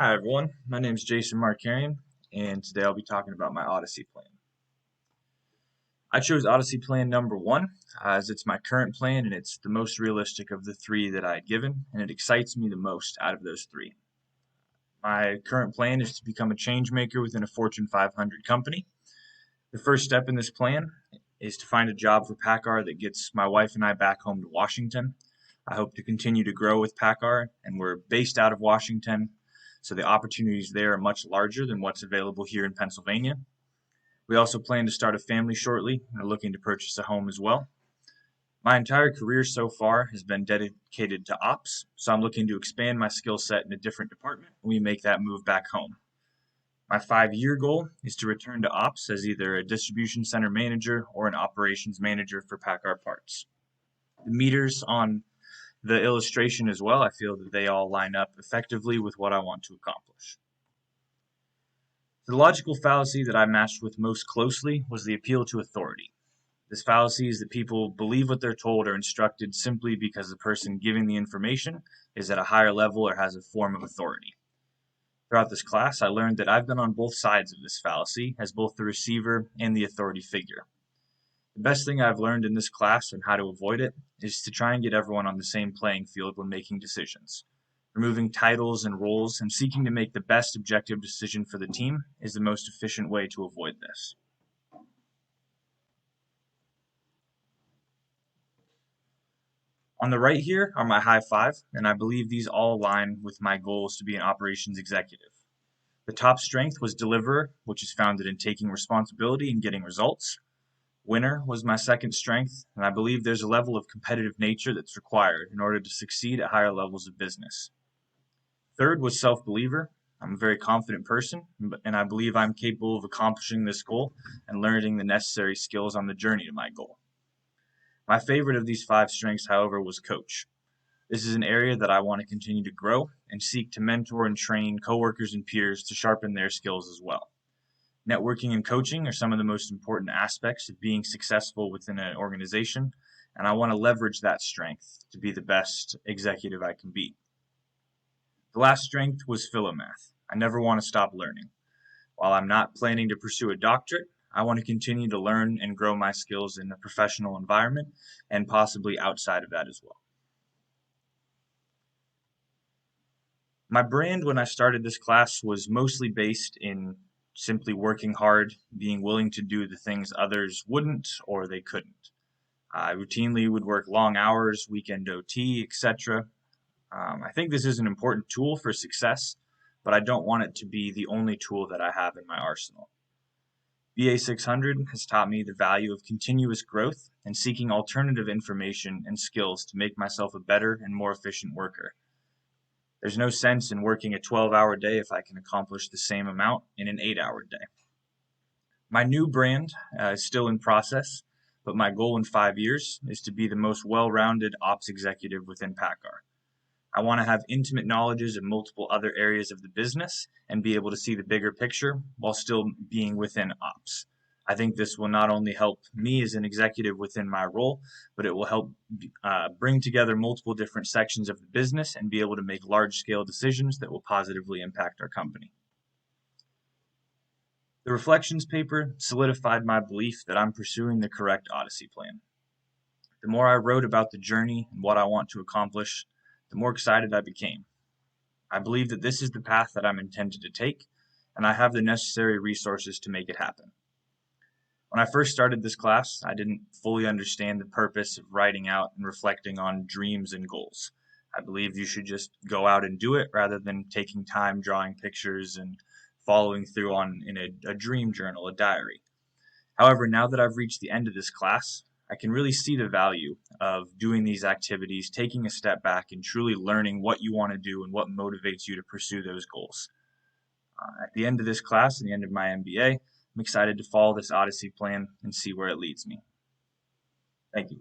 Hi everyone, my name is Jason Markarian, and today I'll be talking about my Odyssey plan. I chose Odyssey Plan number one as it's my current plan and it's the most realistic of the three that I had given, and it excites me the most out of those three. My current plan is to become a change maker within a Fortune 500 company. The first step in this plan is to find a job for PACCAR that gets my wife and I back home to Washington. I hope to continue to grow with PACCAR, and we're based out of Washington, so the opportunities there are much larger than what's available here in Pennsylvania. We also plan to start a family shortly and are looking to purchase a home as well. My entire career so far has been dedicated to ops, so I'm looking to expand my skill set in a different department when we make that move back home. My 5-year goal is to return to ops as either a distribution center manager or an operations manager for PACCAR parts. The meters on the illustration as well, I feel that they all line up effectively with what I want to accomplish. The logical fallacy that I matched with most closely was the appeal to authority. This fallacy is that people believe what they're told or instructed simply because the person giving the information is at a higher level or has a form of authority. Throughout this class, I learned that I've been on both sides of this fallacy as both the receiver and the authority figure. The best thing I've learned in this class and how to avoid it is to try and get everyone on the same playing field when making decisions. Removing titles and roles and seeking to make the best objective decision for the team is the most efficient way to avoid this. On the right here are my high five, and I believe these all align with my goals to be an operations executive. The top strength was deliverer, which is founded in taking responsibility and getting results. Winner was my second strength, and I believe there's a level of competitive nature that's required in order to succeed at higher levels of business. Third was self-believer. I'm a very confident person, and I believe I'm capable of accomplishing this goal and learning the necessary skills on the journey to my goal. My favorite of these 5 strengths, however, was coach. This is an area that I want to continue to grow and seek to mentor and train coworkers and peers to sharpen their skills as well. Networking and coaching are some of the most important aspects of being successful within an organization, and I want to leverage that strength to be the best executive I can be. The last strength was philomath. I never want to stop learning. While I'm not planning to pursue a doctorate, I want to continue to learn and grow my skills in a professional environment and possibly outside of that as well. My brand when I started this class was mostly based in simply working hard, being willing to do the things others wouldn't or they couldn't. I routinely would work long hours, weekend OT, etc. I think this is an important tool for success, but I don't want it to be the only tool that I have in my arsenal. BA 600 has taught me the value of continuous growth and seeking alternative information and skills to make myself a better and more efficient worker. There's no sense in working a 12-hour day if I can accomplish the same amount in an 8-hour day. My new brand is still in process, but my goal in 5 years is to be the most well-rounded ops executive within PACCAR. I want to have intimate knowledges of multiple other areas of the business and be able to see the bigger picture while still being within ops. I think this will not only help me as an executive within my role, but it will help bring together multiple different sections of the business and be able to make large-scale decisions that will positively impact our company. The reflections paper solidified my belief that I'm pursuing the correct Odyssey plan. The more I wrote about the journey and what I want to accomplish, the more excited I became. I believe that this is the path that I'm intended to take, and I have the necessary resources to make it happen. When I first started this class, I didn't fully understand the purpose of writing out and reflecting on dreams and goals. I believe you should just go out and do it rather than taking time drawing pictures and following through in a dream journal, a diary. However, now that I've reached the end of this class, I can really see the value of doing these activities, taking a step back, and truly learning what you want to do and what motivates you to pursue those goals. At the end of this class and the end of my MBA, I'm excited to follow this Odyssey plan and see where it leads me. Thank you.